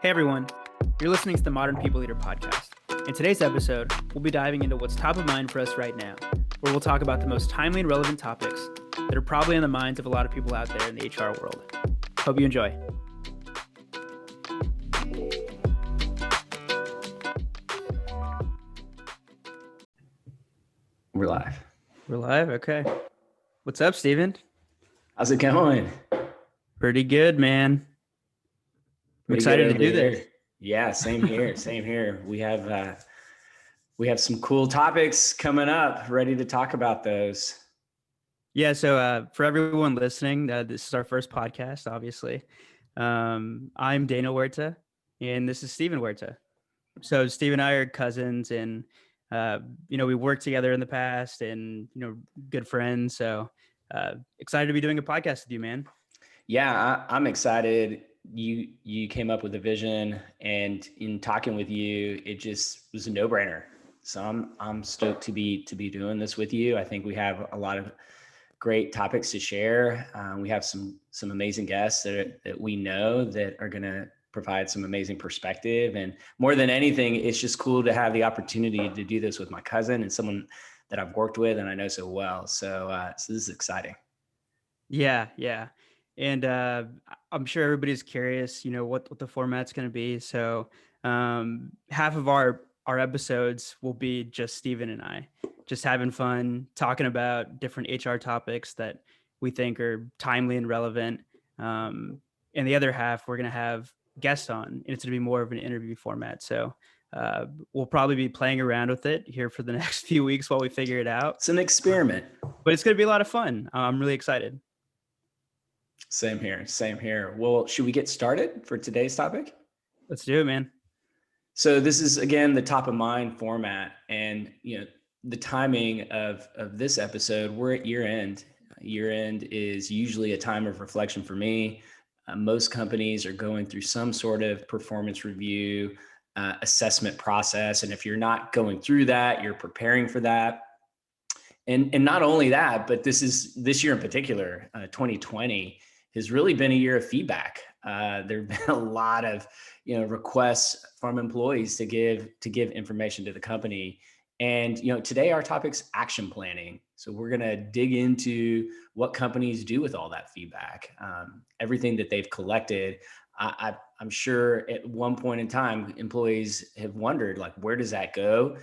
Hey everyone, you're listening to the Modern People Leader podcast. In today's episode, we'll be diving into what's top of mind for us right now, where we'll talk about the most timely and relevant topics that are probably on the minds of a lot of people out there in the HR world. Hope you enjoy. We're live. We're live? Okay. What's up, Steven? How's it going? Pretty good, man. I'm excited to do this. Yeah, same here. Same here. We have some cool topics coming up, ready to talk about those. Yeah, so for everyone listening, this is our first podcast, obviously. I'm Daniel Huerta, and this is Steven Huerta. So Steve and I are cousins, and we worked together in the past, and good friends. So excited to be doing a podcast with you, man. Yeah, I'm excited. You came up with a vision, and in talking with you, it just was a no-brainer. So I'm stoked to be doing this with you. I think we have a lot of great topics to share. We have some amazing guests that we know that are going to provide some amazing perspective. And more than anything, it's just cool to have the opportunity to do this with my cousin and someone that I've worked with and I know so well. So this is exciting. Yeah. And I'm sure everybody's curious, what the format's going to be. So half of our episodes will be just Steven and I just having fun, talking about different HR topics that we think are timely and relevant. And the other half, we're going to have guests on, and it's going to be more of an interview format. So we'll probably be playing around with it here for the next few weeks while we figure it out. It's an experiment. But it's going to be a lot of fun. I'm really excited. Same here. Well, should we get started for today's topic? Let's do it, man. So this is, again, the top of mind format, and the timing of this episode, we're at year end. Year end is usually a time of reflection for me. Most companies are going through some sort of performance review, assessment process. And if you're not going through that, you're preparing for that. And not only that, but this year in particular, 2020 has really been a year of feedback. There have been a lot of requests from employees to give information to the company. And today our topic's action planning. So we're going to dig into what companies do with all that feedback, everything that they've collected. I'm sure at one point in time, employees have wondered, like, where does that go?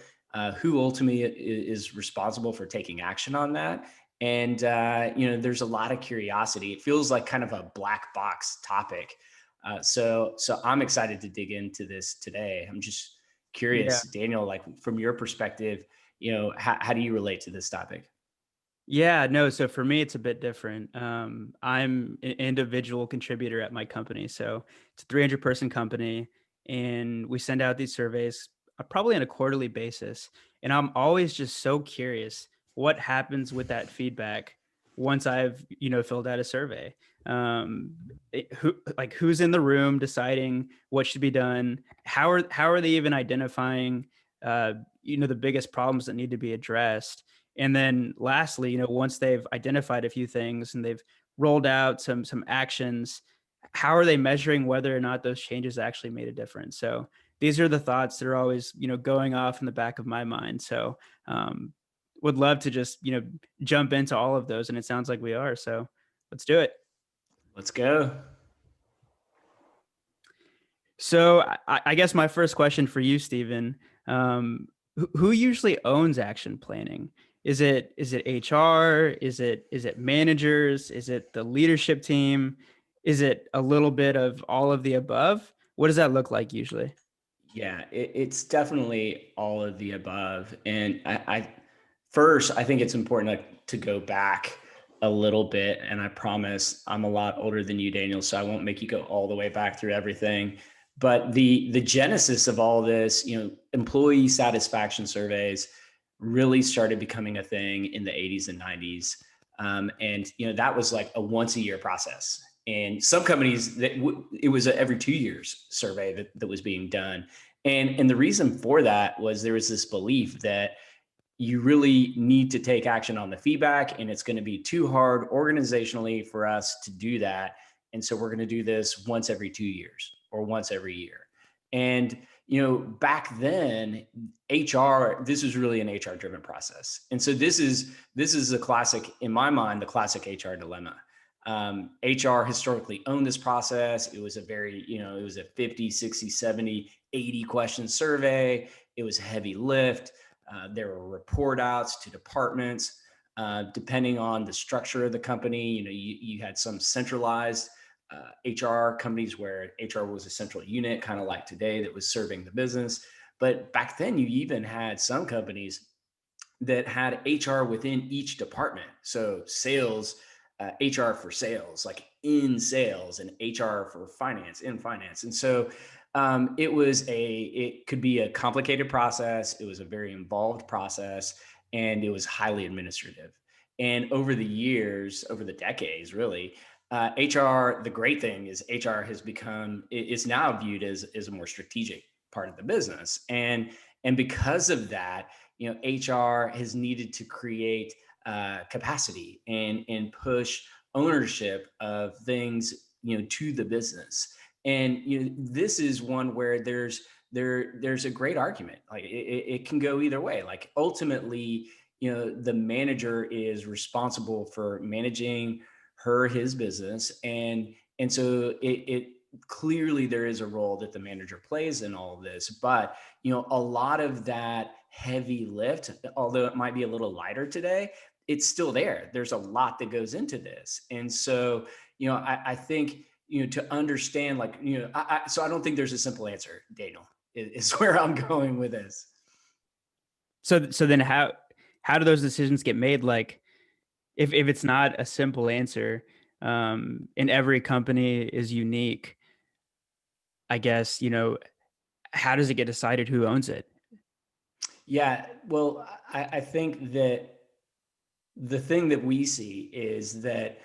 Who ultimately is responsible for taking action on that? And, there's a lot of curiosity. It feels like kind of a black box topic. So I'm excited to dig into this today. I'm just curious, yeah. Daniel, like from your perspective, how do you relate to this topic? Yeah, no. So for me, it's a bit different. I'm an individual contributor at my company. So it's a 300-person company, and we send out these surveys probably on a quarterly basis. And I'm always just so curious what happens with that feedback once I've, filled out a survey. Who's in the room deciding what should be done? How are they even identifying, the biggest problems that need to be addressed? And then lastly, once they've identified a few things and they've rolled out some actions, how are they measuring whether or not those changes actually made a difference? So these are the thoughts that are always, going off in the back of my mind. So would love to just, jump into all of those. And it sounds like we are. So let's do it. Let's go. So I guess my first question for you, Steven, who usually owns action planning? Is it HR? Is it managers? Is it the leadership team? Is it a little bit of all of the above? What does that look like usually? Yeah, it's definitely all of the above. And I think it's important to go back a little bit. And I promise I'm a lot older than you, Daniel, so I won't make you go all the way back through everything. But the genesis of all this, employee satisfaction surveys really started becoming a thing in the 80s and 90s. And that was like a once a year process. And some companies it was a every 2 years survey that was being done. And the reason for that was there was this belief that you really need to take action on the feedback, and it's going to be too hard organizationally for us to do that. And so we're going to do this once every 2 years. or once every year. And back then, HR, this was really an HR driven process. And so this is a classic, in my mind, the classic HR dilemma. HR historically owned this process. It was a very, it was a 50, 60, 70, 80 question survey. It was a heavy lift. There were report outs to departments. Depending on the structure of the company, you had some centralized HR companies where HR was a central unit, kind of like today, that was serving the business. But back then, you even had some companies that had HR within each department. So sales, HR for sales, like in sales, and HR for finance, in finance. And so it could be a complicated process. It was a very involved process, and it was highly administrative. And over the years, over the decades, really, HR, the great thing is HR has become, is now viewed as a more strategic part of the business. And because of that, HR has needed to create capacity and push ownership of things, to the business. And this is one where there's a great argument. Like it can go either way. Like ultimately, the manager is responsible for managing his business, and so it clearly there is a role that the manager plays in all of this. But a lot of that heavy lift, although it might be a little lighter today, it's still there. There's a lot that goes into this. And so I think to understand, like so I don't think there's a simple answer, Daniel, is where I'm going with this. So then how do those decisions get made? Like if it's not a simple answer, and every company is unique, I guess, how does it get decided who owns it? Yeah, well, I think that the thing that we see is that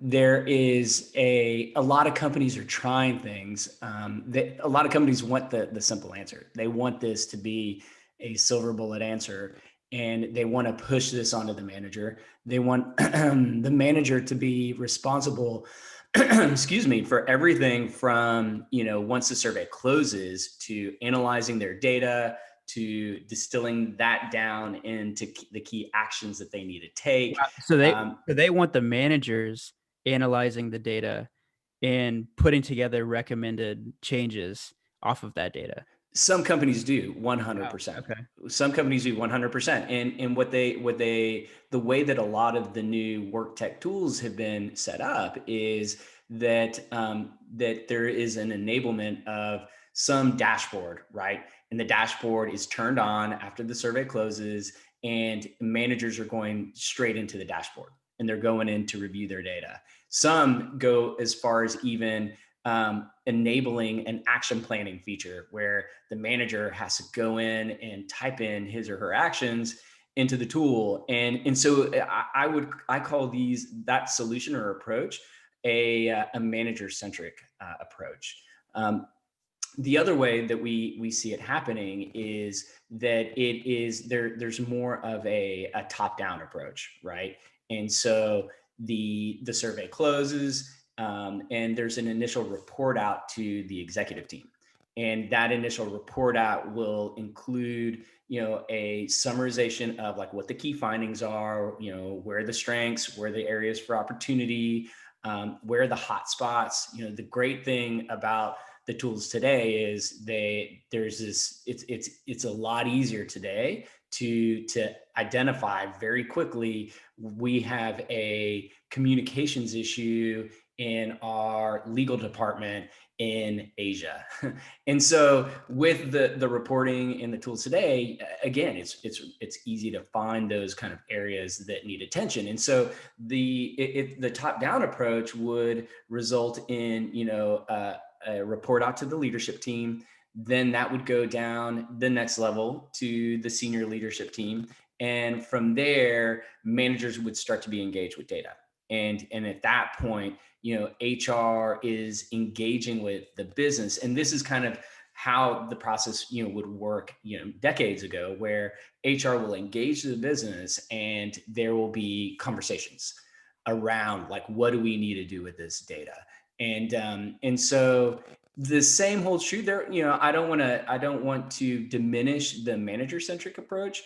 there is a lot of companies are trying things, that a lot of companies want the simple answer. They want this to be a silver bullet answer, and they want to push this onto the manager. They want the manager to be responsible excuse me, for everything from, once the survey closes, to analyzing their data, to distilling that down into the key actions that they need to take. Wow. So they Um, so they want the managers analyzing the data and putting together recommended changes off of that data. some companies do Wow. 100%. Okay. Some companies do 100%. And the way that a lot of the new work tech tools have been set up is that there is an enablement of some dashboard, right? And the dashboard is turned on after the survey closes, and managers are going straight into the dashboard, and they're going in to review their data. Some go as far as even enabling an action planning feature where the manager has to go in and type in his or her actions into the tool. And so I call that solution or approach a manager centric approach. The other way that we see it happening is that there's more of a top down approach, right? And so the survey closes, and there's an initial report out to the executive team, and that initial report out will include a summarization of like what the key findings are, where the strengths, where the areas for opportunity, where the hot spots. The great thing about the tools today is it's a lot easier today to identify very quickly. We have a communications issue in our legal department in Asia. And so with the reporting and the tools today, again, it's easy to find those kind of areas that need attention. And so the top down approach would result in a report out to the leadership team. Then that would go down the next level to the senior leadership team, and from there managers would start to be engaged with data. And at that point, HR is engaging with the business. And this is kind of how the process, would work, decades ago, where HR will engage the business and there will be conversations around like, what do we need to do with this data? And so the same holds true there. I don't want to diminish the manager centric approach.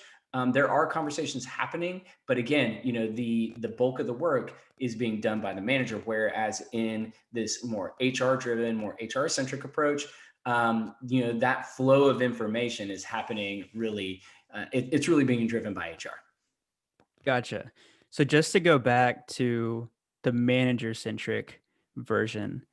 There are conversations happening, but again, the bulk of the work is being done by the manager. Whereas in this more HR driven, more HR centric approach, that flow of information is happening really. It's really being driven by HR. Gotcha. So just to go back to the manager centric version,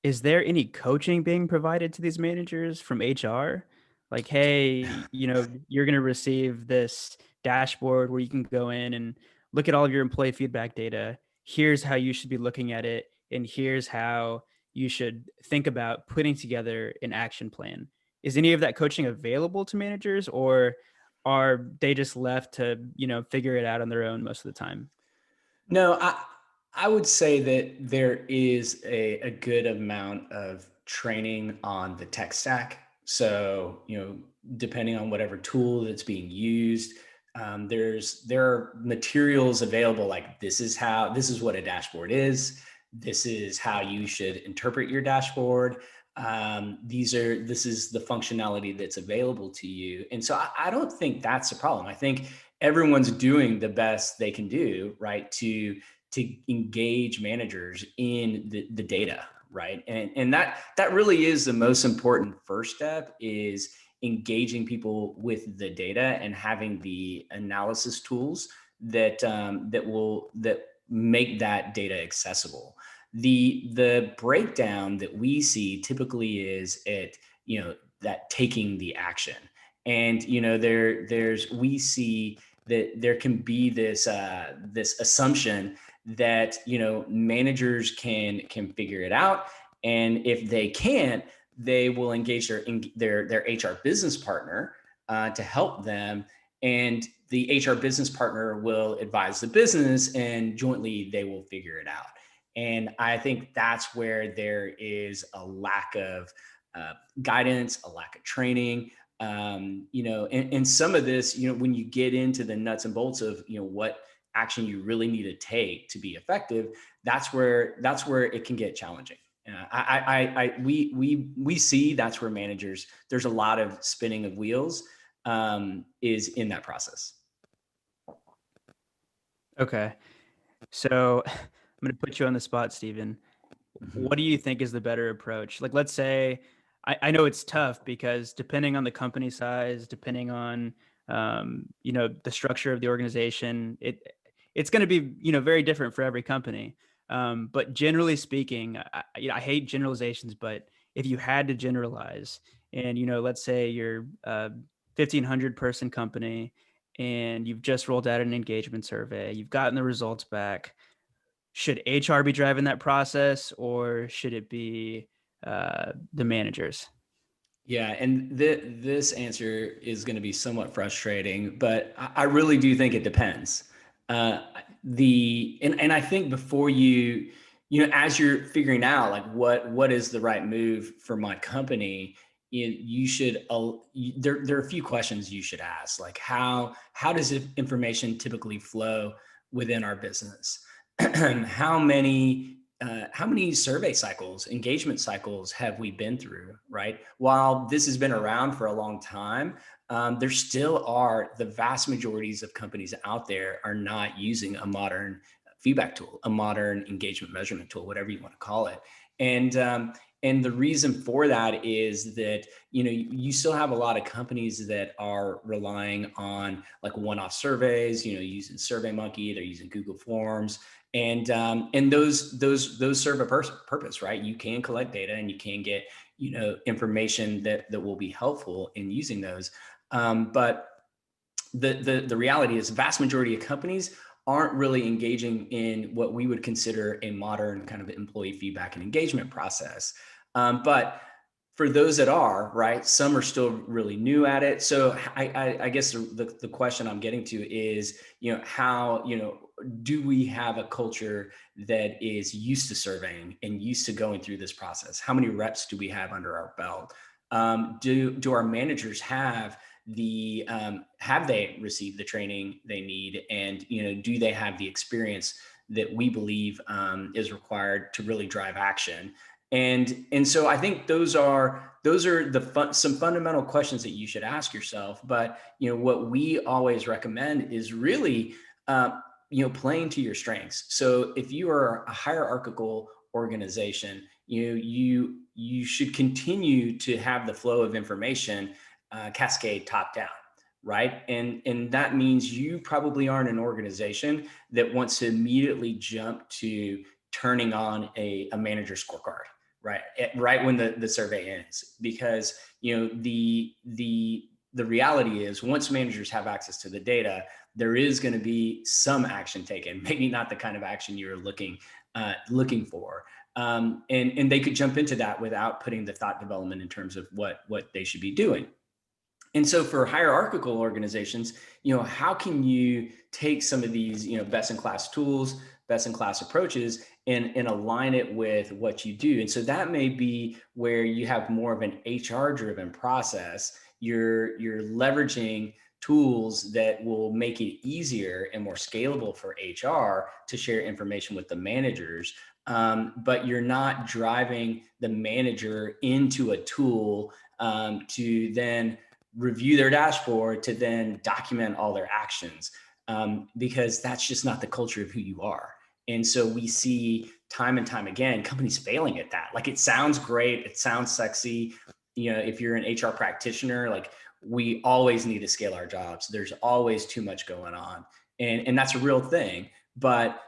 is there any coaching being provided to these managers from HR? Like, hey, you're going to receive this dashboard where you can go in and look at all of your employee feedback data. Here's how you should be looking at it. And here's how you should think about putting together an action plan. Is any of that coaching available to managers, or are they just left to, figure it out on their own most of the time? No, I would say that there is a good amount of training on the tech stack. So, depending on whatever tool that's being used, there are materials available like this is what a dashboard is. This is how you should interpret your dashboard. This is the functionality that's available to you. And so I don't think that's a problem. I think everyone's doing the best they can do, right, to engage managers in the data, right, and that really is the most important first step, is engaging people with the data and having the analysis tools that make that data accessible. The breakdown that we see typically is that taking the action. And there's we see that there can be this assumption that managers can figure it out, and if they can't, they will engage their HR business partner to help them, and the HR business partner will advise the business, and jointly they will figure it out. And I think that's where there is a lack of guidance, a lack of training. And some of this, when you get into the nuts and bolts of, what action you really need to take to be effective, that's where it can get challenging. We see that's where managers, there's a lot of spinning of wheels, is in that process. Okay. So I'm going to put you on the spot, Stephen. Mhm. What do you think is the better approach? Like, let's say, I know it's tough because depending on the company size, depending on the structure of the organization, it's going to be very different for every company. But generally speaking, I hate generalizations, but if you had to generalize, and let's say you're a 1,500 person company, and you've just rolled out an engagement survey, you've gotten the results back, should HR be driving that process, or should it be the managers? Yeah, and this answer is going to be somewhat frustrating, but I really do think it depends. And I think before as you're figuring out like what is the right move for my company, you should there are a few questions you should ask, like how does information typically flow within our business? How many survey cycles, engagement cycles have we been through, right? While this has been around for a long time, there still are the vast majorities of companies out there are not using a modern feedback tool, a modern engagement measurement tool, whatever you want to call it. And the reason for that is that you still have a lot of companies that are relying on like one-off surveys, using SurveyMonkey, they're using Google Forms, and those serve a purpose, right? You can collect data and you can get information that will be helpful in using those. But the reality is, the vast majority of companies aren't really engaging in what we would consider a modern kind of employee feedback and engagement process. But for those that are, right, some are still really new at it. So I guess the question I'm getting to is, how, do we have a culture that is used to surveying and used to going through this process? How many reps do we have under our belt? Do our managers have they received the training they need, and do they have the experience that we believe is required to really drive action. And so I think those are some fundamental questions that you should ask yourself. But what we always recommend is really playing to your strengths. So if you are a hierarchical organization, you should continue to have the flow of information cascade top down, right? And that means you probably aren't an organization that wants to immediately jump to turning on a manager scorecard, right when the survey ends, because the reality is, once managers have access to the data, there is going to be some action taken, maybe not the kind of action you're looking for. And they could jump into that without putting the thought development in terms of what they should be doing. And so for hierarchical organizations, how can you take some of these, best in class tools, best in class approaches, and align it with what you do? And so that may be where you have more of an HR driven process. You're leveraging tools that will make it easier and more scalable for HR to share information with the managers. But you're not driving the manager into a tool to then review their dashboard to then document all their actions, because that's just not the culture of who you are. And so we see time and time again companies failing at that. Like, it sounds great, it sounds sexy. If you're an HR practitioner, like, we always need to scale our jobs. There's always too much going on, and that's a real thing. But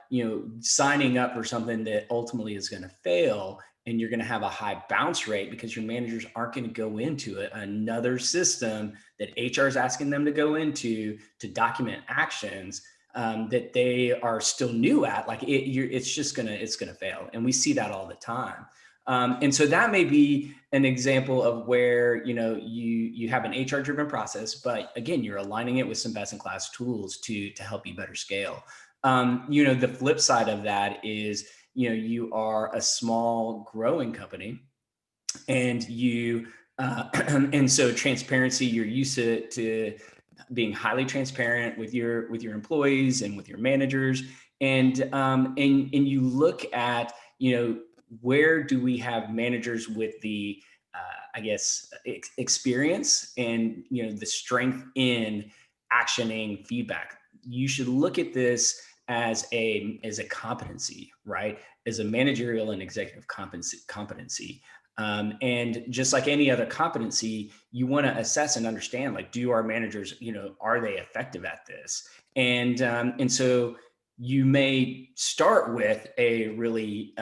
signing up for something that ultimately is going to fail, and you're going to have a high bounce rate because your managers aren't going to go into another system that HR is asking them to go into to document actions that they are still new at. Like, it's going to fail, and we see that all the time. And so that may be an example of where you have an HR driven process, but again, you're aligning it with some best in class tools to help you better scale. The flip side of that is, you are a small growing company, and and so transparency, you're used to being highly transparent with your employees and with your managers. And you look at, where do we have managers with the experience and the strength in actioning feedback. You should look at this as a competency, right? As a managerial and executive competency. And just like any other competency, you want to assess and understand, like, do our managers, are they effective at this? And so you may start with a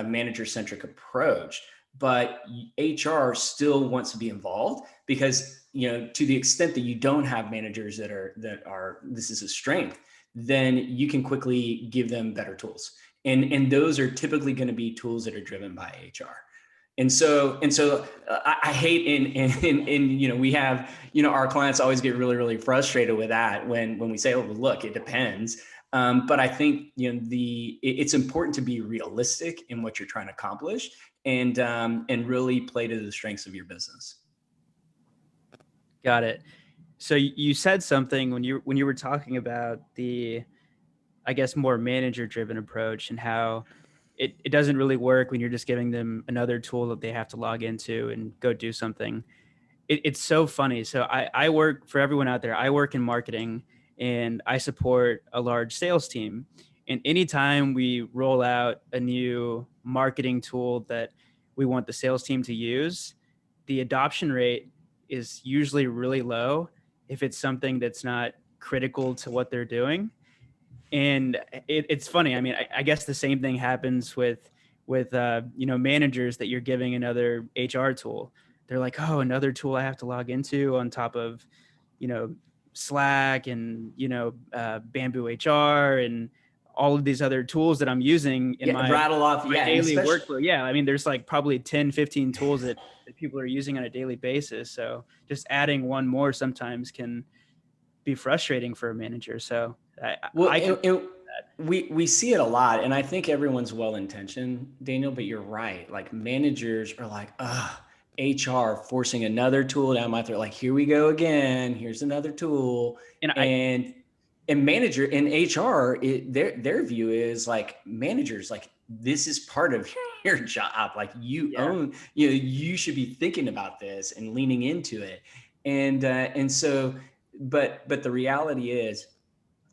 manager-centric approach, but HR still wants to be involved, because, to the extent that you don't have managers that are this is a strength, then you can quickly give them better tools. And those are typically going to be tools that are driven by HR. And so I hate we have, our clients always get really, really frustrated with that when we say, oh, look, it depends. But I think, it's important to be realistic in what you're trying to accomplish, and really play to the strengths of your business. Got it. So you said something when you were talking about the, I guess, more manager driven approach, and how it doesn't really work when you're just giving them another tool that they have to log into and go do something. It's so funny. So I work, for everyone out there, I work in marketing, and I support a large sales team. And anytime we roll out a new marketing tool that we want the sales team to use, the adoption rate is usually really low if it's something that's not critical to what they're doing. And it's funny. I mean, I guess the same thing happens with managers that you're giving another HR tool. They're like, oh, another tool I have to log into on top of, Slack and Bamboo HR and all of these other tools that I'm using in my rattle off. my daily workflow. Yeah, I mean, there's like probably 10, 15 tools that people are using on a daily basis. So just adding one more sometimes can be frustrating for a manager. So we see it a lot, and I think everyone's well-intentioned, Daniel, but you're right. Like, managers are like, HR forcing another tool down my throat. Like, here we go again. Here's another tool. And and manager in HR, their view is like managers, like this is part of your job. Like you Yeah. own, you should be thinking about this and leaning into it. And so, but the reality is,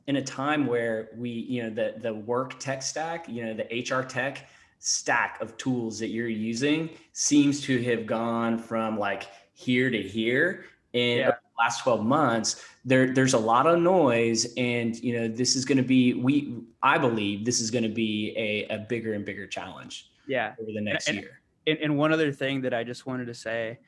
in a time where we, the work tech stack, the HR tech stack of tools that you're using seems to have gone from like here to here. And over Yeah. the last 12 months, there's a lot of noise. And, this is going to be, I believe this is going to be a bigger and bigger challenge Yeah. over the And, next and, year. and one other thing that I just wanted to say,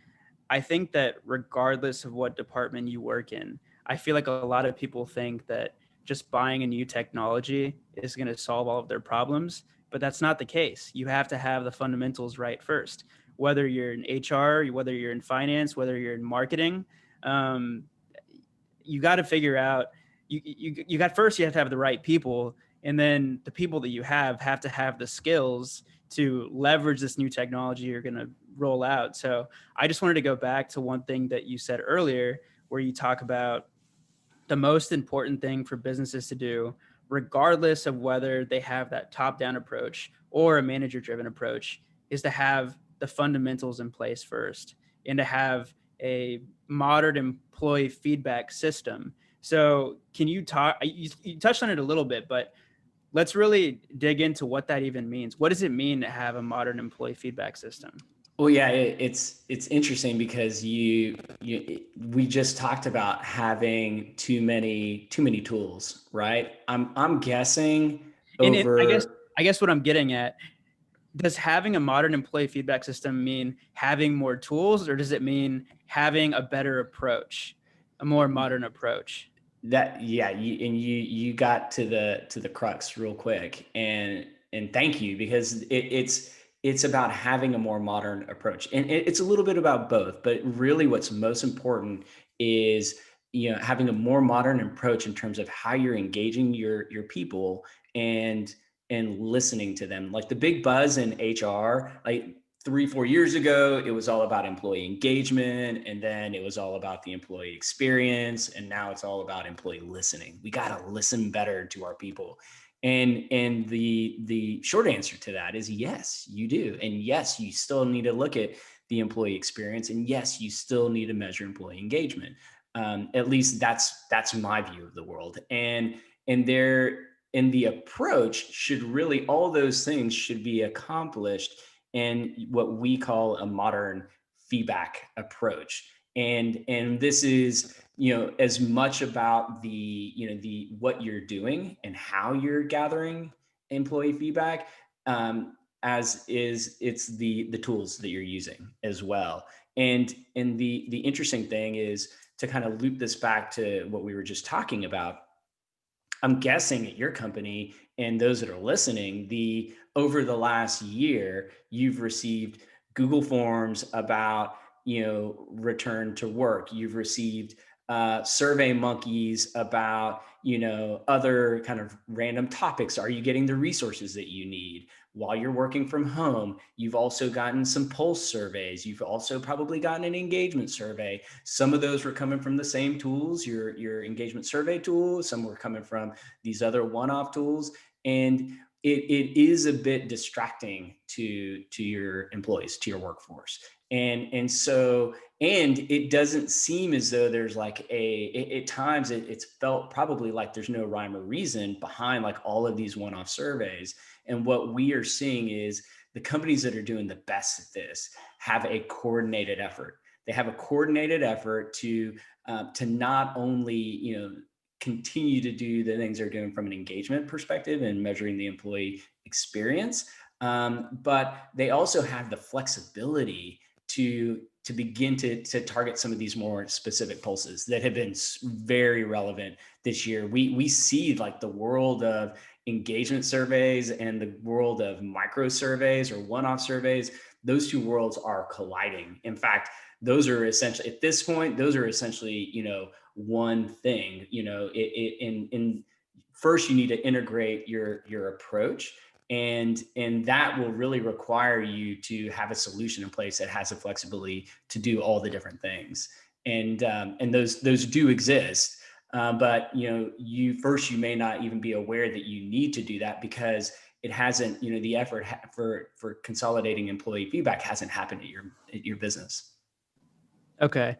I think that regardless of what department you work in, I feel like a lot of people think that just buying a new technology is going to solve all of their problems, but that's not the case. You have to have the fundamentals right first. Whether you're in HR, whether you're in finance, whether you're in marketing, um, you got to figure out. You got first. You have to have the right people, and then the people that you have to have the skills to leverage this new technology you're going to roll out. So I just wanted to go back to one thing that you said earlier, where you talk about the most important thing for businesses to do, regardless of whether they have that top down approach or a manager driven approach, is to have the fundamentals in place first and to have a modern employee feedback system. So, can you talk? You touched on it a little bit, but let's really dig into what that even means. What does it mean to have a modern employee feedback system? Well, yeah, it's interesting because we just talked about having too many tools, right? I'm guessing And over. I guess what I'm getting at, does having a modern employee feedback system mean having more tools, or does it mean having a better approach, a more modern approach? That, yeah, you got to the crux real quick, and thank you, because it's about having a more modern approach, and it's a little bit about both, but really what's most important is, having a more modern approach in terms of how you're engaging your people, and listening to them. Like the big buzz in HR, like 3-4 years ago, it was all about employee engagement, and then it was all about the employee experience, and now it's all about employee listening. We got to listen better to our people. And the short answer to that is yes, you do. And yes, you still need to look at the employee experience, and yes, you still need to measure employee engagement. At least that's my view of the world. And the approach should really, all those things should be accomplished and what we call a modern feedback approach. And this is, as much about the what you're doing and how you're gathering employee feedback, as is it's the tools that you're using as well. And the interesting thing is, to kind of loop this back to what we were just talking about, I'm guessing at your company and those that are listening, the over the last year, you've received Google Forms about, return to work. You've received Survey Monkeys about, other kind of random topics. Are you getting the resources that you need while you're working from home? You've also gotten some pulse surveys. You've also probably gotten an engagement survey. Some of those were coming from the same tools, your engagement survey tool. Some were coming from these other one-off tools. And it is a bit distracting to your employees, to your workforce. And it doesn't seem as though there's like at times it's felt probably like there's no rhyme or reason behind like all of these one-off surveys. And what we are seeing is the companies that are doing the best at this have a coordinated effort. They have a coordinated effort to not only, continue to do the things they're doing from an engagement perspective and measuring the employee experience, but they also have the flexibility to begin to target some of these more specific pulses that have been very relevant this year. We see like the world of engagement surveys and the world of micro surveys or one-off surveys. Those two worlds are colliding. In fact, those are essentially, at this point, those are essentially, one thing. In first, you need to integrate your approach, and that will really require you to have a solution in place that has the flexibility to do all the different things. And those do exist. But you may not even be aware that you need to do that because it hasn't, the effort for consolidating employee feedback hasn't happened at your business. Okay.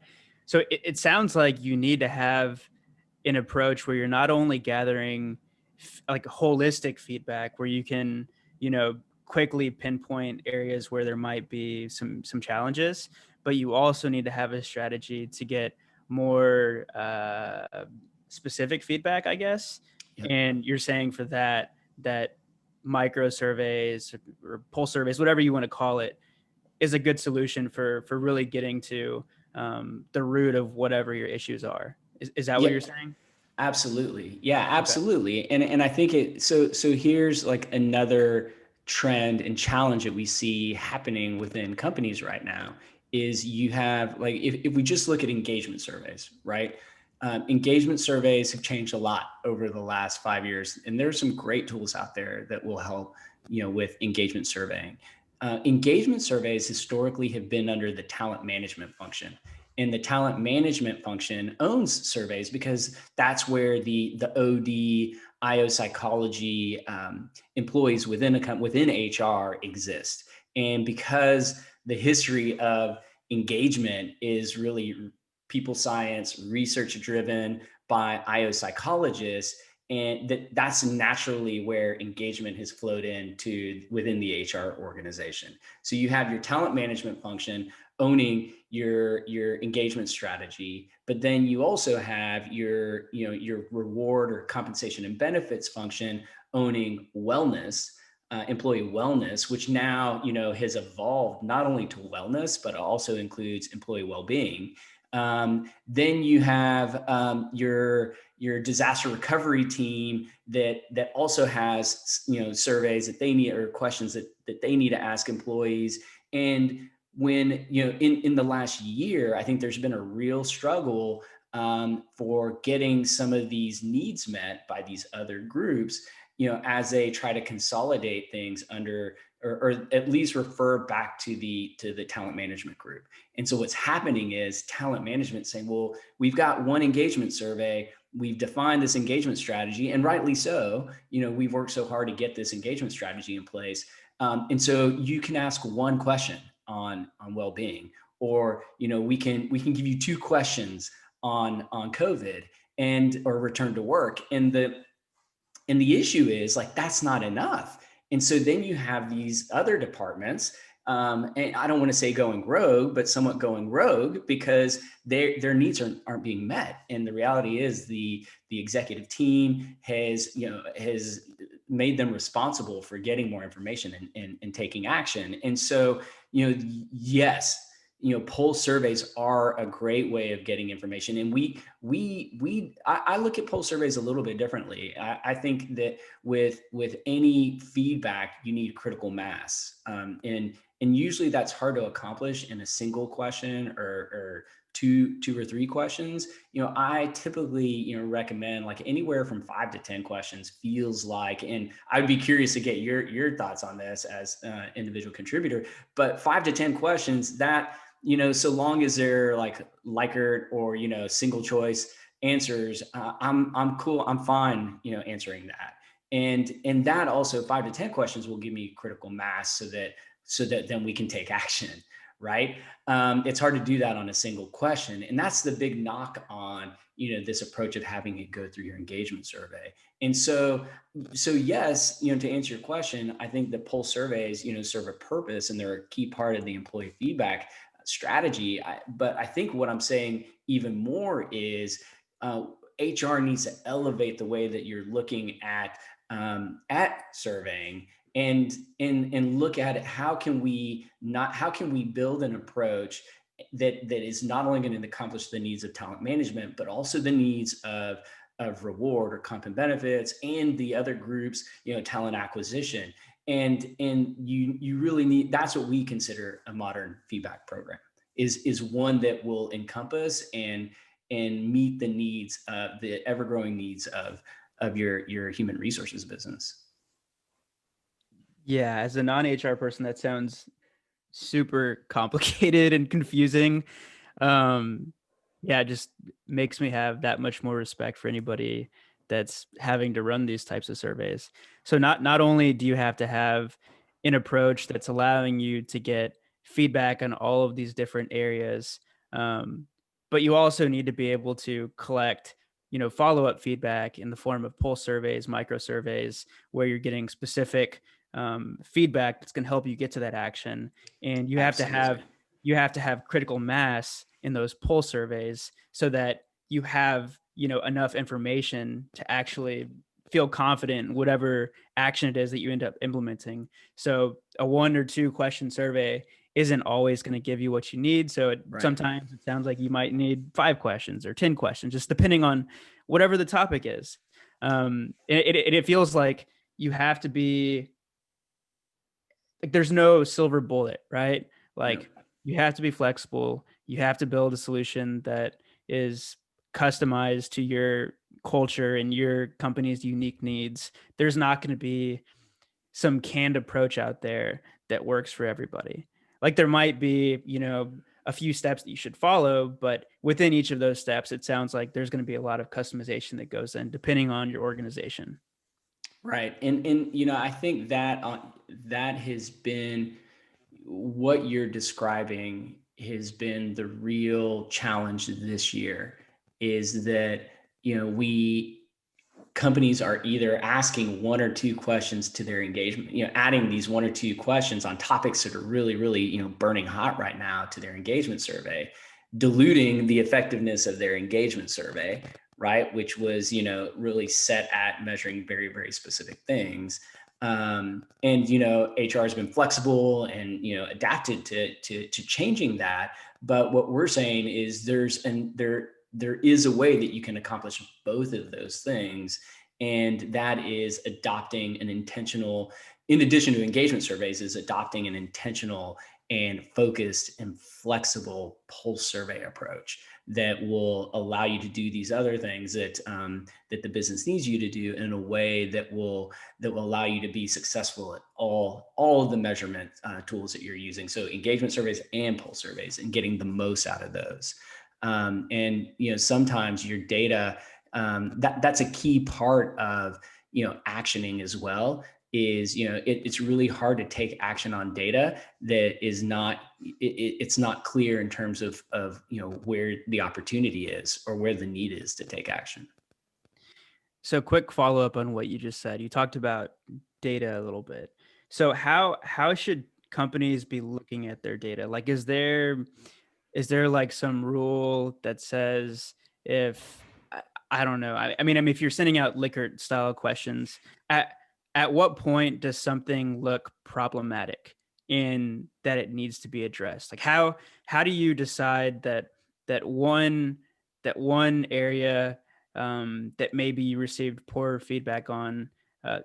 So it sounds like you need to have an approach where you're not only gathering like holistic feedback where you can, quickly pinpoint areas where there might be some challenges, but you also need to have a strategy to get more specific feedback, I guess. Yep. And you're saying for that micro surveys or pulse surveys, whatever you want to call it, is a good solution for really getting to the root of whatever your issues are. Is that what Yeah. you're saying? Absolutely. Yeah, Okay. absolutely. And I think so here's like another trend and challenge that we see happening within companies right now is you have like if we just look at engagement surveys, right? Engagement surveys have changed a lot over the last 5 years, and there's some great tools out there that will help, with engagement surveying. Engagement surveys historically have been under the talent management function, and the talent management function owns surveys because that's where the OD, IO psychology employees within HR exist. And because the history of engagement is really people science, research driven by IO psychologists, and that's naturally where engagement has flowed into within the HR organization. So you have your talent management function owning your engagement strategy, but then you also have your reward or compensation and benefits function owning wellness, employee wellness, which now has evolved not only to wellness but also includes employee well-being. Then you have your disaster recovery team that also has surveys that they need or questions that they need to ask employees. And when in the last year, I think there's been a real struggle for getting some of these needs met by these other groups, as they try to consolidate things under or at least refer back to the talent management group. And so what's happening is talent management saying, well, we've got one engagement survey, we've defined this engagement strategy, and rightly so, we've worked so hard to get this engagement strategy in place. And so you can ask one question on well-being, or we can give you two questions on COVID and or return to work. And the issue is like that's not enough. And so then you have these other departments, and I don't want to say going rogue, but somewhat going rogue because their needs aren't being met. And the reality is the executive team has made them responsible for getting more information and taking action. And so yes, poll surveys are a great way of getting information. And I look at poll surveys a little bit differently. I think that with any feedback, you need critical mass. And usually that's hard to accomplish in a single question or two or three questions. I typically, recommend like anywhere from 5 to 10 questions feels like, and I'd be curious to get your thoughts on this as an individual contributor, but 5 to 10 questions that, so long as they're like Likert or, single choice answers, I'm cool. I'm fine, answering that. And that also 5 to 10 questions will give me critical mass so that then we can take action. Right. It's hard to do that on a single question. And that's the big knock on, this approach of having it go through your engagement survey. And so yes, to answer your question, I think the poll surveys, serve a purpose and they're a key part of the employee feedback strategy. But I think what I'm saying even more is HR needs to elevate the way that you're looking at surveying and look at it. How can we build an approach that is not only going to accomplish the needs of talent management, but also the needs of reward or comp and benefits and the other groups, talent acquisition. And you really need, that's what we consider a modern feedback program is one that will encompass and meet the needs the ever growing needs of your human resources business. Yeah, as a non-HR person, that sounds super complicated and confusing. Um, Yeah, it just makes me have that much more respect for anybody that's having to run these types of surveys. So not only do you have to have an approach that's allowing you to get feedback on all of these different areas, um, but you also need to be able to collect, follow-up feedback in the form of pulse surveys, micro surveys, where you're getting specific feedback that's going to help you get to that action. And Absolutely. you have to have critical mass in those poll surveys so that you have enough information to actually feel confident in whatever action it is that you end up implementing. So a 1 or 2 question survey isn't always going to give you what you need. So Right. sometimes it sounds like you might need 5 questions or 10 questions, just depending on whatever the topic is. It feels like you have to be like there's no silver bullet, right? No. Like you have to be flexible. You have to build a solution that is customized to your culture and your company's unique needs. There's not going to be some canned approach out there that works for everybody. Like there might be, a few steps that you should follow, but within each of those steps, it sounds like there's going to be a lot of customization that goes in depending on your organization. Right. And I think that that has been what you're describing has been the real challenge this year is that, we companies are either asking 1 or 2 questions to their engagement, adding these 1 or 2 questions on topics that are really, really, burning hot right now to their engagement survey, diluting the effectiveness of their engagement survey, right? Which was, really set at measuring very, very specific things. And HR has been flexible and adapted to changing that. But what we're saying is there is a way that you can accomplish both of those things, and that is adopting an intentional, in addition to engagement surveys, is adopting an intentional and focused and flexible pulse survey approach that will allow you to do these other things that the business needs you to do in a way that will allow you to be successful at all of the measurement tools that you're using. So engagement surveys and pulse surveys, and getting the most out of those. And sometimes your data, that's a key part of actioning as well. Is it's really hard to take action on data that is not it's not clear in terms of where the opportunity is or where the need is to take action. So quick follow up on what you just said. You talked about data a little bit. So how should companies be looking at their data? Like is there like some rule that says if I don't know. I mean, if you're sending out Likert style questions, at at what point does something look problematic in that it needs to be addressed? Like how do you decide that one that one area that maybe you received poor feedback on,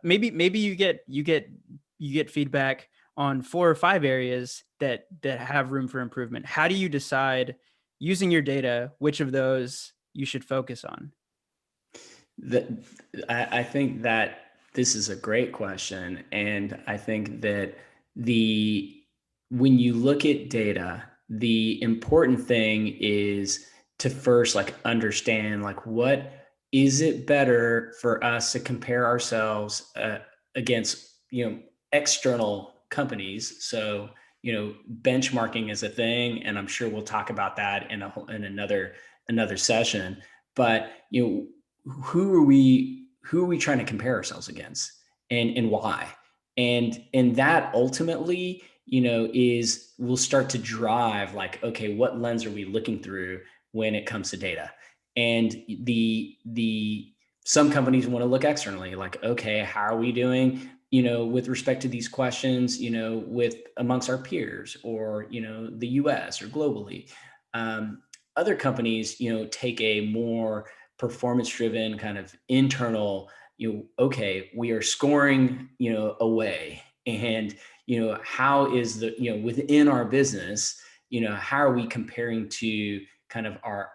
maybe you get feedback on 4 or 5 areas that have room for improvement. How do you decide using your data which of those you should focus on? That I think that this is a great question, and I think that the when you look at data, the important thing is to first like understand like what is it better for us to compare ourselves against external companies. So benchmarking is a thing, and I'm sure we'll talk about that in another session. But who are we trying to compare ourselves against, and why, and that ultimately is will start to drive like, okay, what lens are we looking through when it comes to data? And the some companies want to look externally, like, okay, how are we doing with respect to these questions with amongst our peers, or the US or globally. Um, other companies take a more performance driven kind of internal, okay, we are scoring away, and how is the within our business, how are we comparing to kind of our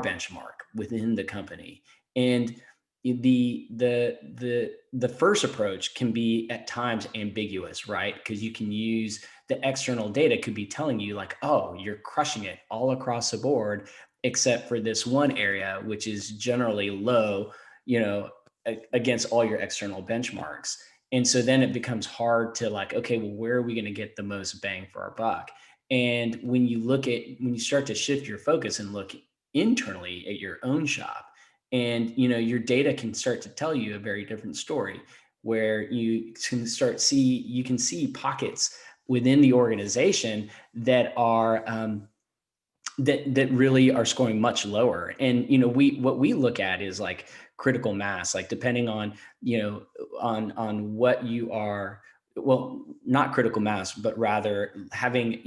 benchmark within the company. And the first approach can be at times ambiguous, right? Because you can use the external data could be telling you like, oh, you're crushing it all across the board, except for this one area, which is generally low, against all your external benchmarks. And so then it becomes hard to like, okay, well, where are we going to get the most bang for our buck? And when you start to shift your focus and look internally at your own shop, and your data can start to tell you a very different story, where you can see pockets within the organization that are that really are scoring much lower. And we what we look at is like critical mass, like depending on on what you are, well, not critical mass, but rather having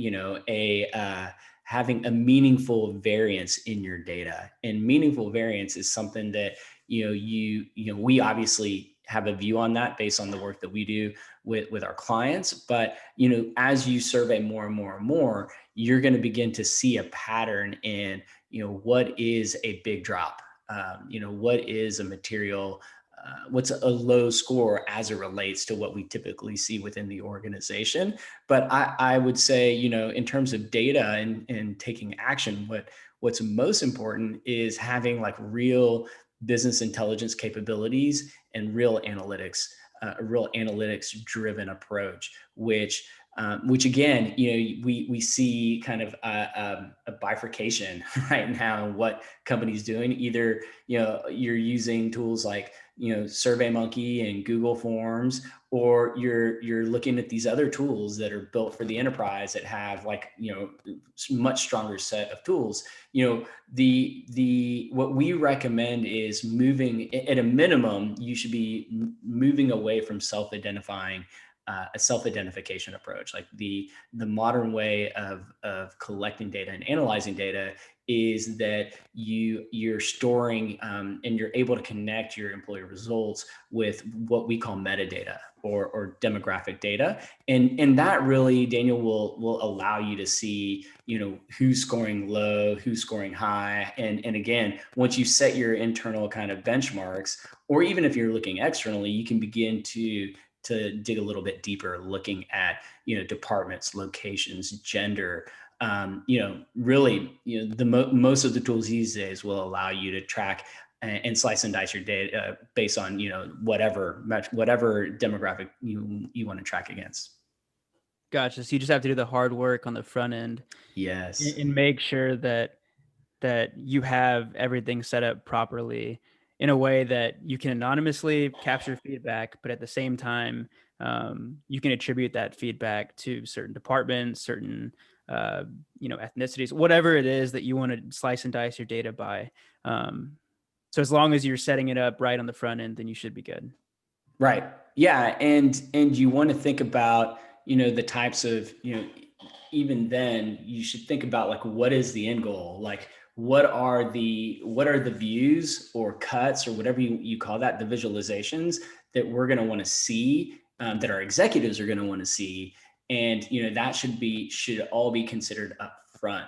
having a meaningful variance in your data. And meaningful variance is something that we obviously have a view on that based on the work that we do with our clients. But as you survey more and more and more, you're going to begin to see a pattern in what is a big drop, what is a material, what's a low score as it relates to what we typically see within the organization. But I would say, in terms of data and taking action, what's most important is having like real business intelligence capabilities and a real analytics driven approach, which again, we see kind of a bifurcation right now in what companies doing. Either you're using tools like SurveyMonkey and Google Forms, or you're looking at these other tools that are built for the enterprise that have like much stronger set of tools. The what we recommend is moving at a minimum. You should be moving away from a self-identification approach. Like the modern way of collecting data and analyzing data is that you're storing and you're able to connect your employee results with what we call metadata or demographic data. And that really, Daniel, will allow you to see, who's scoring low, who's scoring high. And again, once you set your internal kind of benchmarks, or even if you're looking externally, you can begin to dig a little bit deeper, looking at departments, locations, gender. Really, most of the tools these days will allow you to track and slice and dice your data based on whatever demographic you want to track against. Gotcha. So you just have to do the hard work on the front end Yes. and make sure that you have everything set up properly in a way that you can anonymously capture feedback, but at the same time, you can attribute that feedback to certain departments, certain ethnicities, whatever it is that you want to slice and dice your data by. So as long as you're setting it up right on the front end, then you should be good. Right. Yeah. And you want to think about, the types of, even then you should think about like, what is the end goal? Like, what are the views or cuts or whatever you call that, the visualizations that we're going to want to see, that our executives are going to want to see. And, that should all be considered up front,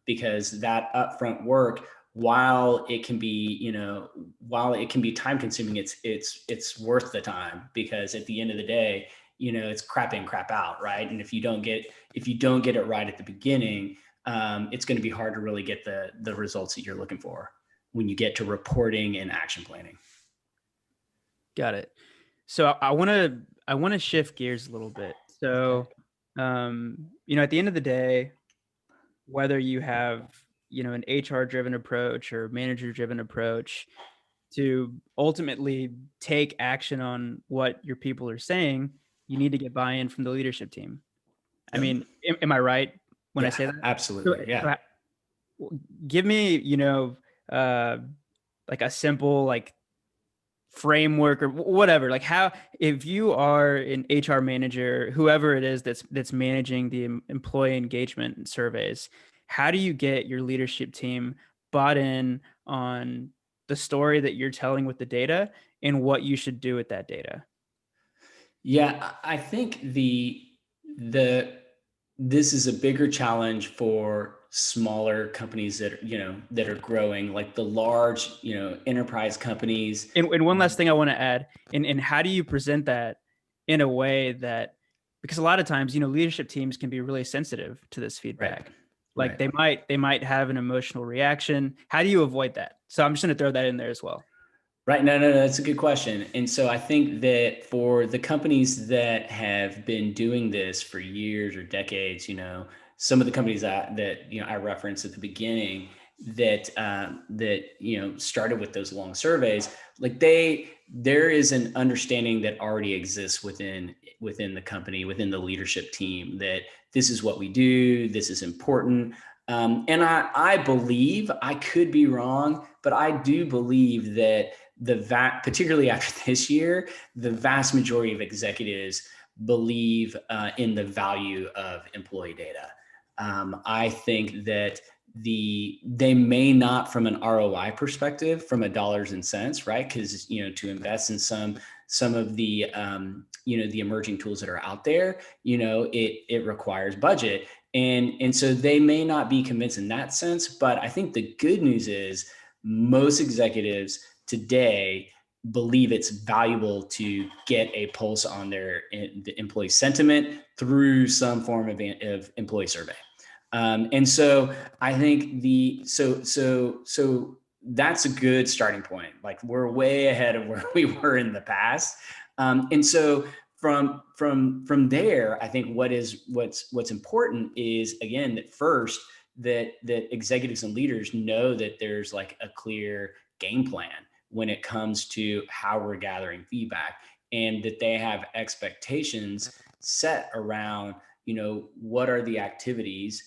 because that upfront work, while it can be time consuming, it's worth the time, because at the end of the day, it's crap in, crap out, right? And if you don't get it right at the beginning, it's going to be hard to really get the results that you're looking for when you get to reporting and action planning. Got it. So I want to shift gears a little bit. So, at the end of the day, whether you have, an HR driven approach or manager driven approach to ultimately take action on what your people are saying, you need to get buy-in from the leadership team. I Yep. mean, am I right when I Yeah, say that? So, absolutely. Yeah. give me, uh, like a simple like framework or whatever, like how, if you are an HR manager, whoever it is that's managing the employee engagement surveys, how do you get your leadership team bought in on the story that you're telling with the data and what you should do with that data? Yeah, I think the this is a bigger challenge for smaller companies that, that are growing, like the large, enterprise companies. And one last thing I want to add, and how do you present that in a way that, because a lot of times, leadership teams can be really sensitive to this Right. feedback. Like Right. they might have an emotional reaction. How do you avoid that? So I'm just going to throw that in there as well. Right. No, no, no, that's a good question. And so I think that for the companies that have been doing this for years or decades, some of the companies that I referenced at the beginning that started with those long surveys, like there is an understanding that already exists within the company, within the leadership team, that this is what we do, this is important. And I believe, I could be wrong, but I do believe that particularly after this year, the vast majority of executives believe in the value of employee data. I think that they may not from an ROI perspective, from a dollars and cents, right? Because to invest in some of the the emerging tools that are out there, it requires budget, and so they may not be convinced in that sense. But I think the good news is most executives today believe it's valuable to get a pulse on the employee sentiment through some form of employee survey. And so I think so that's a good starting point. Like we're way ahead of where we were in the past. And so from there, I think what's important is, again, that first, that executives and leaders know that there's like a clear game plan when it comes to how we're gathering feedback, and that they have expectations set around, what are the activities,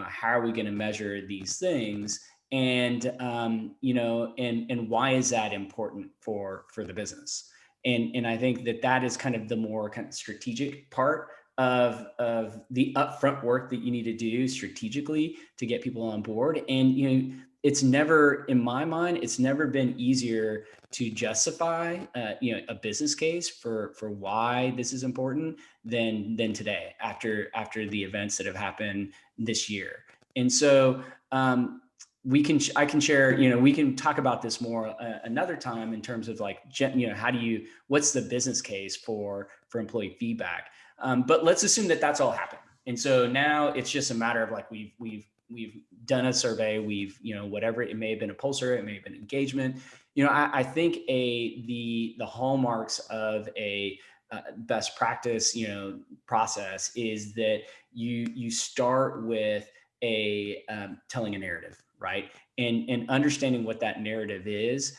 how are we going to measure these things, and and why is that important for the business. And I think that is kind of the more kind of strategic part of the upfront work that you need to do strategically to get people on board. And it's never, in my mind, it's never been easier to justify a business case for why this is important than today, after the events that have happened this year. And so I can share, we can talk about this more another time, in terms of like, what's the business case for employee feedback. But let's assume that that's all happened. And so now it's just a matter of like, we've done a survey, we've, whatever, it may have been a pulse survey, it may have been engagement. I think the hallmarks of a best practice, process is that you start with telling a narrative, right? And understanding what that narrative is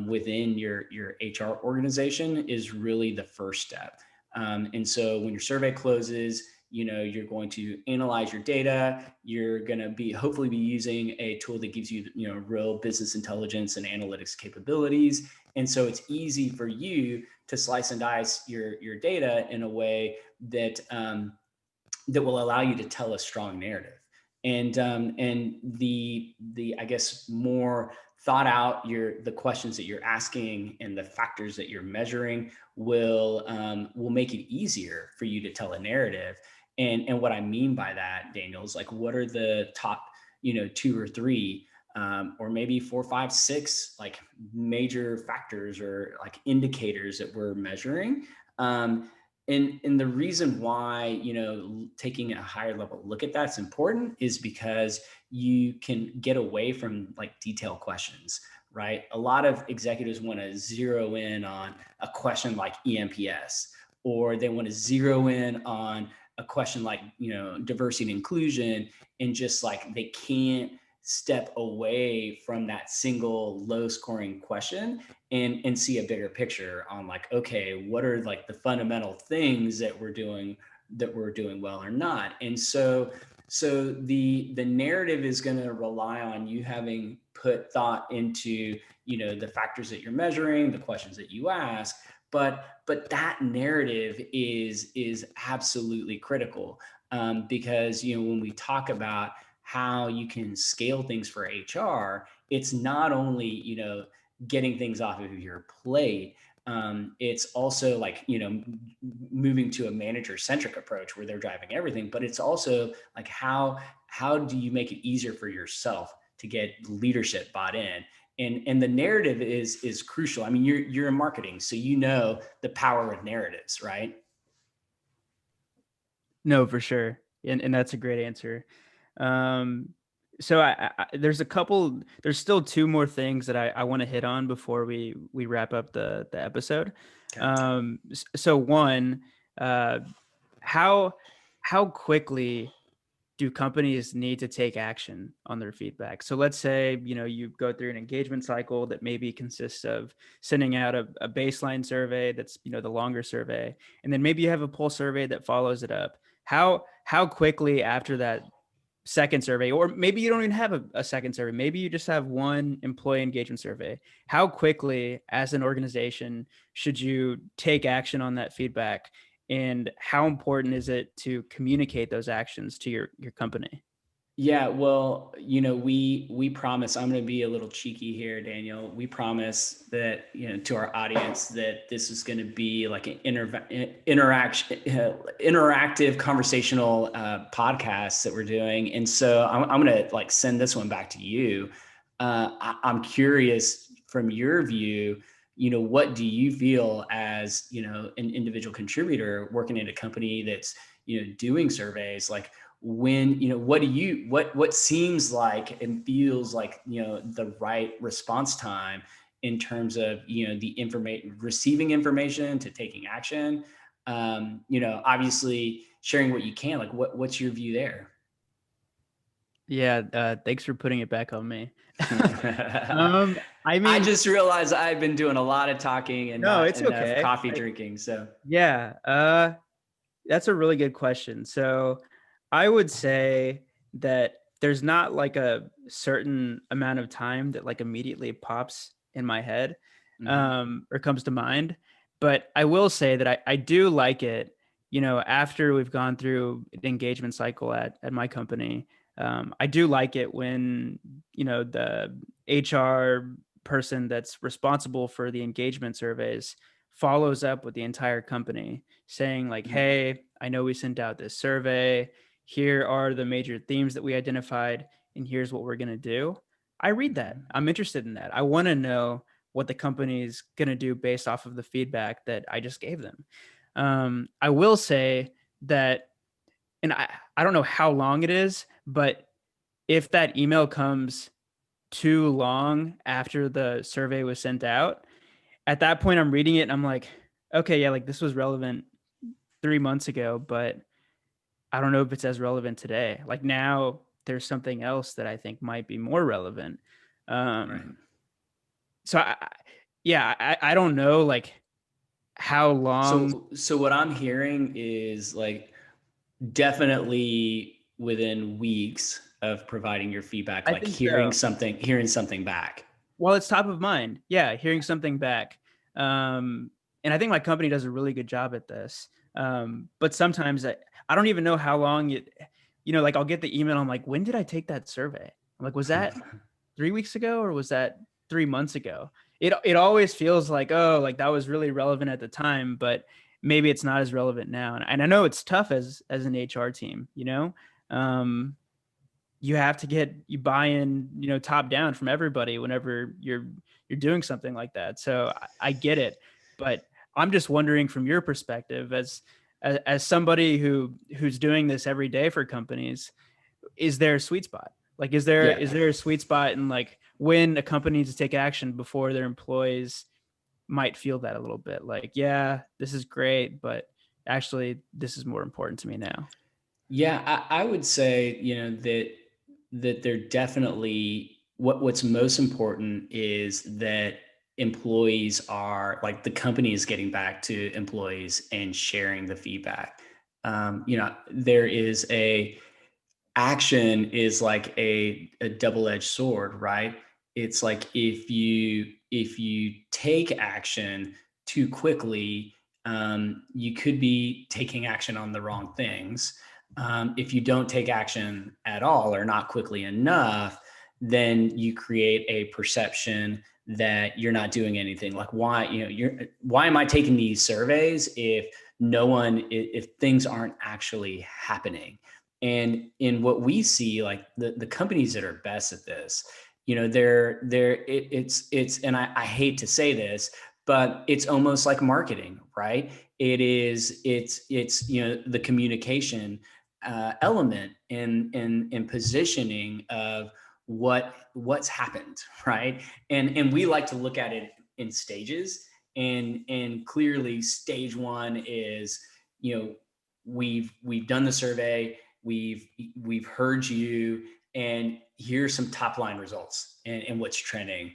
within your HR organization is really the first step. And so when your survey closes, you're going to analyze your data. You're going to hopefully be using a tool that gives you, real business intelligence and analytics capabilities. And so it's easy for you to slice and dice your data in a way that that will allow you to tell a strong narrative. And the I guess more thought out the questions that you're asking and the factors that you're measuring will make it easier for you to tell a narrative. And what I mean by that, Daniel, is like, what are the top, 2 or 3, or maybe 4, 5, 6, like major factors or like indicators that we're measuring. And the reason why, taking a higher level look at that's important is because you can get away from like detailed questions, right? A lot of executives want to zero in on a question like EMPS, or they want to zero in on a question like, diversity and inclusion, and just like they can't step away from that single low scoring question and see a bigger picture on like, okay, what are like the fundamental things that we're doing well or not. And so the narrative is going to rely on you having put thought into, the factors that you're measuring, the questions that you ask. But that narrative is absolutely critical, because when we talk about how you can scale things for HR, it's not only getting things off of your plate. It's also like moving to a manager centric approach where they're driving everything, but it's also like how how do you make it easier for yourself to get leadership bought in? And the narrative is crucial. I mean, you're in marketing, so you know the power of narratives, right? No, for sure. And that's a great answer. Um, so there's still two more things that I want to hit on before we wrap up the episode. Okay. So one, uh, how how quickly do companies need to take action on their feedback? So let's say, you go through an engagement cycle that maybe consists of sending out a baseline survey that's, the longer survey, and then maybe you have a pulse survey that follows it up. How quickly after that second survey, or maybe you don't even have a second survey, maybe you just have one employee engagement survey, how quickly as an organization should you take action on that feedback, and how important is it to communicate those actions to your company? Yeah, well, we promise. I'm going to be a little cheeky here, Daniel. We promise that to our audience that this is going to be like an interactive conversational podcast that we're doing, and so I'm going to like send this one back to you. I'm curious from your view. What do you feel as an individual contributor working in a company that's doing surveys, like when what seems like and feels like the right response time in terms of the information, receiving information to taking action, obviously sharing what you can, like what's your view there? Yeah, thanks for putting it back on me. I I mean, just realized I've been doing a lot of talking and no, not it's enough okay. coffee drinking, so Yeah, that's a really good question. So I would say that there's not like a certain amount of time that like immediately pops in my head, mhm. or comes to mind. But I will say that I do like it, after we've gone through the engagement cycle at my company. I do like it when, the HR person that's responsible for the engagement surveys follows up with the entire company saying like, Mhm. hey, I know we sent out this survey. Here are the major themes that we identified, and here's what we're going to do. I read that. Mhm. I'm interested in that. I want to know what the company's going to do based off of the feedback that I just gave them. I will say that, and I don't know how long it is, but if that email comes too long after the survey was sent out, at that point I'm reading it and I'm like, okay, yeah, like this was relevant 3 months ago, but I don't know if it's as relevant today. Like now there's something else that I think might be more relevant. Right. Um, so yeah, I don't know like how long. So what I'm hearing is like definitely within weeks of providing your feedback, I like think so. hearing something back. Well, it's top of mind. Yeah, hearing something back. Um, and I think my company does a really good job at this. But sometimes I don't even know how long like I'll get the email. I'm like, when did I take that survey? I'm like, was that 3 weeks ago or was that 3 months ago? It always feels like, oh, like that was really relevant at the time, but maybe it's not as relevant now. And I know it's tough as an HR team, you have to get you buy in, top down from everybody whenever you're doing something like that. So I get it, but I'm just wondering from your perspective as somebody who's doing this every day for companies, is there a sweet spot? Like, is there Yeah. is there a sweet spot in like when a company needs to take action before their employees might feel that a little bit like, yeah, this is great, but actually this is more important to me now. Yeah, I would say, that they're definitely what's most important is that employees are like the company is getting back to employees and sharing the feedback. There is action is like a double-edged sword, right? It's like if you take action too quickly, you could be taking action on the wrong things. If you don't take action at all or not quickly enough, then you create a perception that you're not doing anything. Like why am I taking these surveys if no one if things aren't actually happening? And in what we see, like the companies that are best at this, it's and I hate to say this, but it's almost like marketing, right? It's the communication element in positioning of what's happened, right? And we like to look at it in stages, and clearly stage one is, we've done the survey, we've heard you, and here's some top line results and what's trending,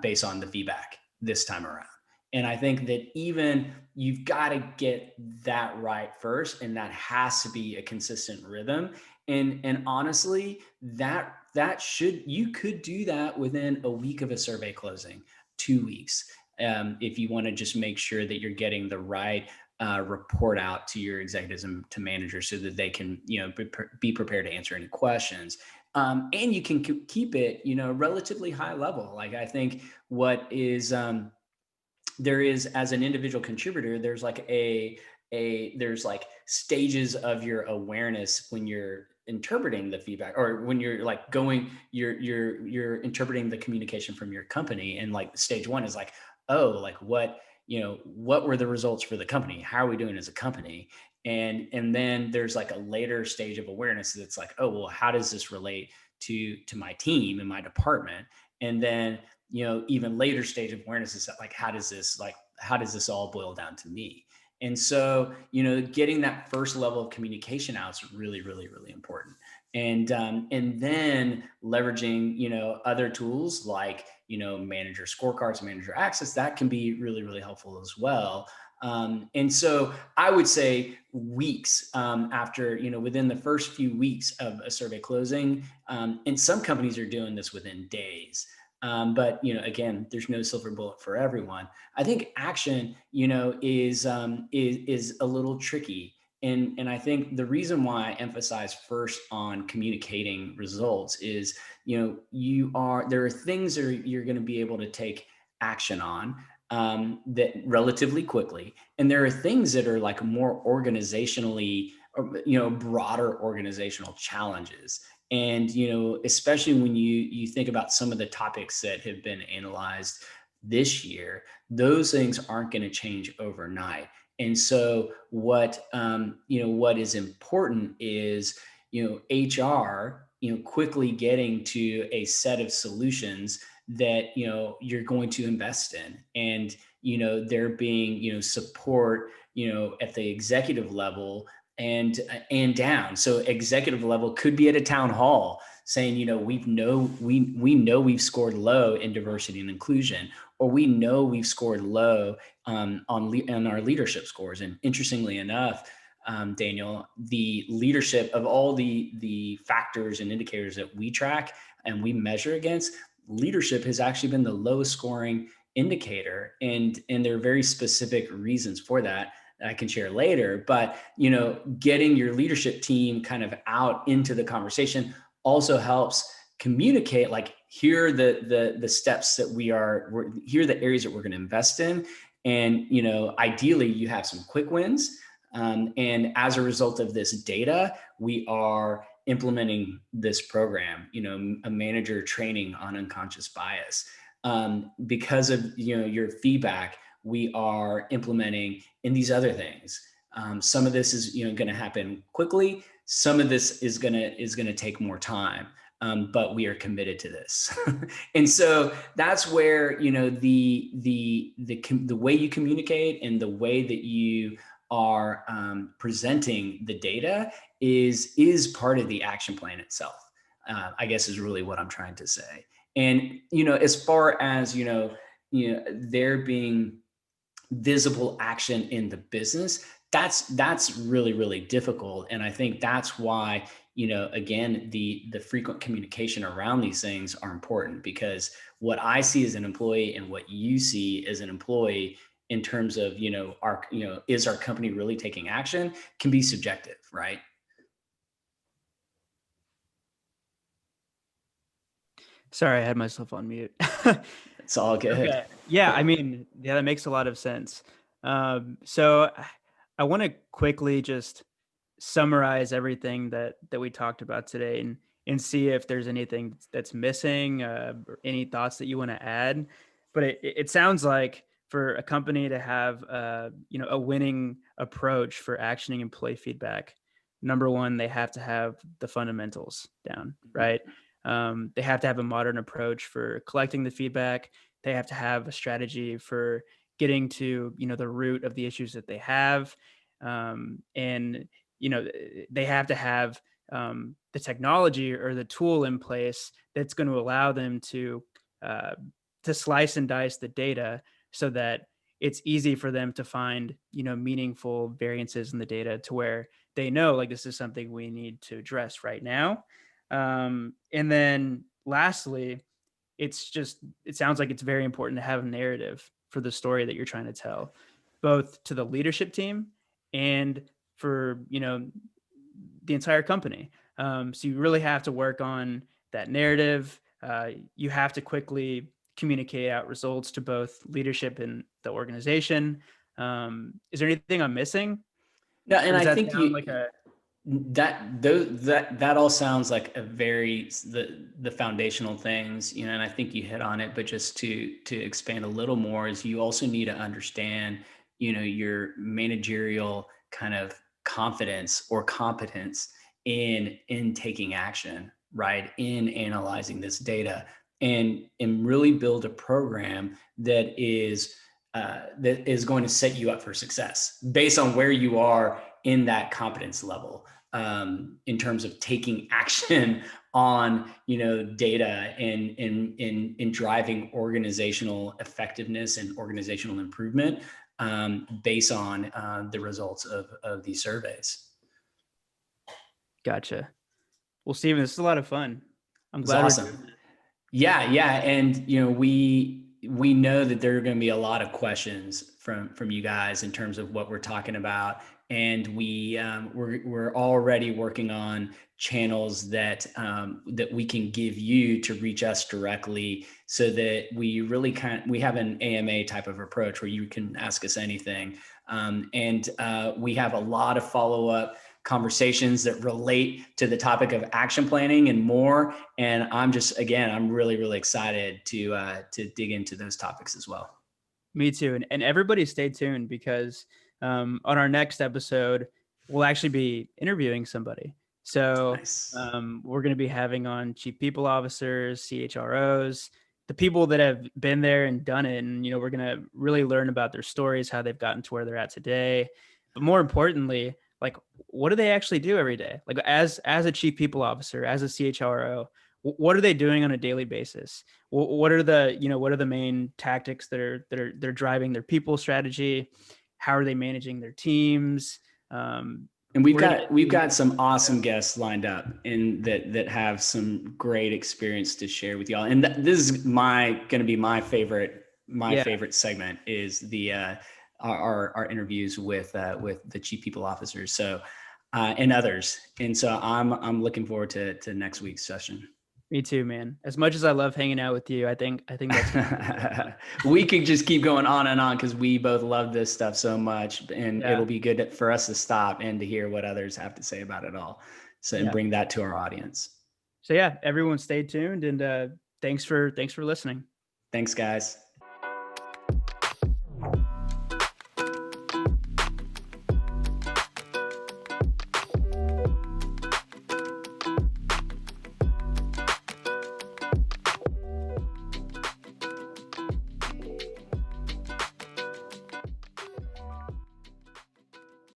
based on the feedback this time around. And I think that even you've got to get that right first, and that has to be a consistent rhythm. And honestly, you could do that within a week of a survey closing, 2 weeks, if you want to just make sure that you're getting the right report out to your executives and to managers, so that they can, be prepared to answer any questions. And you can keep it, relatively high level. Like, I think what is, there is, as an individual contributor, there's like there's like stages of your awareness when you're interpreting the feedback, or when you're like you're interpreting the communication from your company. And like stage one is like, oh, like what were the results for the company? How are we doing as a company? And then there's like a later stage of awareness that's like, oh, well, how does this relate to my team and my department? And then, even later stage of awareness is like, how does this all boil down to me? And so, getting that first level of communication out is really, really, really important. And then leveraging, other tools like, manager scorecards, manager access, that can be really, really helpful as well. And so I would say weeks, after, within the first few weeks of a survey closing, and some companies are doing this within days. But again, there's no silver bullet for everyone. I think action, is a little tricky. And I think the reason why I emphasize first on communicating results is, there are things that you're going to be able to take action on, that relatively quickly. And there are things that are like more organizationally, or, broader organizational challenges. And, especially when you think about some of the topics that have been analyzed this year, those things aren't going to change overnight. And so what is important is, HR, quickly getting to a set of solutions that, you're going to invest in. And, there being, support, at the executive level, and down. So executive level could be at a town hall saying, we know we've scored low in diversity and inclusion, or we know we've scored low, on our leadership scores. And interestingly enough, Daniel, the leadership of all the factors and indicators that we track and we measure against, leadership has actually been the lowest scoring indicator. And there are very specific reasons for that I can share later. But, getting your leadership team kind of out into the conversation also helps communicate, like, here are the steps that here are the areas that we're going to invest in. And, ideally you have some quick wins. And as a result of this data, we are implementing this program, a manager training on unconscious bias. Because of, your feedback, we are implementing in these other things. Some of this is, going to happen quickly. Some of this is going to take more time. But we are committed to this. And so that's where, the way you communicate and the way that you are, presenting the data is part of the action plan itself, I guess, is really what I'm trying to say. And, as far as, there being visible action in the business, that's really, really difficult. And I think that's why, again, the frequent communication around these things are important, because what I see as an employee and what you see as an employee in terms of, is our company really taking action, can be subjective, right? Sorry, I had myself on mute. It's all good. Okay. Yeah, I mean, yeah, that makes a lot of sense. So I want to quickly just summarize everything that we talked about today, and see if there's anything that's missing, or any thoughts that you want to add. But it sounds like for a company to have a winning approach for actioning employee feedback, number one, they have to have the fundamentals down, right? They have to have a modern approach for collecting the feedback. They have to have a strategy for getting to the root of the issues that they have, and they have to have the technology or the tool in place that's going to allow them uh, to slice and dice the data so that it's easy for them to find meaningful variances in the data to where they know like this is something we need to address right now. And then lastly, it sounds like it's very important to have a narrative for the story that you're trying to tell, both to the leadership team and for the entire company. So you really have to work on that narrative. You have to quickly communicate out results to both leadership and the organization. Is there anything I'm missing, No, or and does I that think sound like a that all sounds like a very the foundational things, and I think you hit on it. But just to expand a little more, is you also need to understand, your managerial kind of confidence or competence in taking action, right? In analyzing this data, and really build a program that is going to set you up for success based on where you are in that competence level, in terms of taking action on data and driving organizational effectiveness and organizational improvement, based on the results of these surveys. gotcha? Well, Steven, this is a lot of fun. I'm It's glad we're awesome. doing this. Yeah, and we know that there are going to be a lot of questions from you guys in terms of what we're talking about, and we're already working on channels that we can give you to reach us directly, so that we have an AMA type of approach where you can ask us anything, and we have a lot of follow up conversations that relate to the topic of action planning and more. And I'm really, really excited to dig into those topics as well. Me too. And everybody stay tuned because on our next episode, we'll actually be interviewing somebody. So Nice. we're going to be having on chief people officers, CHROs, the people that have been there and done it. And, we're going to really learn about their stories, how they've gotten to where they're at today. But more importantly, like, what do they actually do every day? Like as a chief people officer, as a CHRO, what are they doing on a daily basis? What are the main tactics they're driving their people strategy? How are they managing their teams? And We're gonna we've got some awesome guests lined up, and that have some great experience to share with y'all. And this is going to be my favorite yeah, segment, is the our interviews with the chief people officers, so and others. And so I'm looking forward to next week's session. me too, man. As much as I love hanging out with you, I think that's gonna be a lot of fun. We could just keep going on and on, because we both love this stuff so much, and Yeah, it'll be good for us to stop and to hear what others have to say about it all. So, and yeah. bring that to our audience. So yeah, everyone stay tuned, and thanks for listening. Thanks, guys.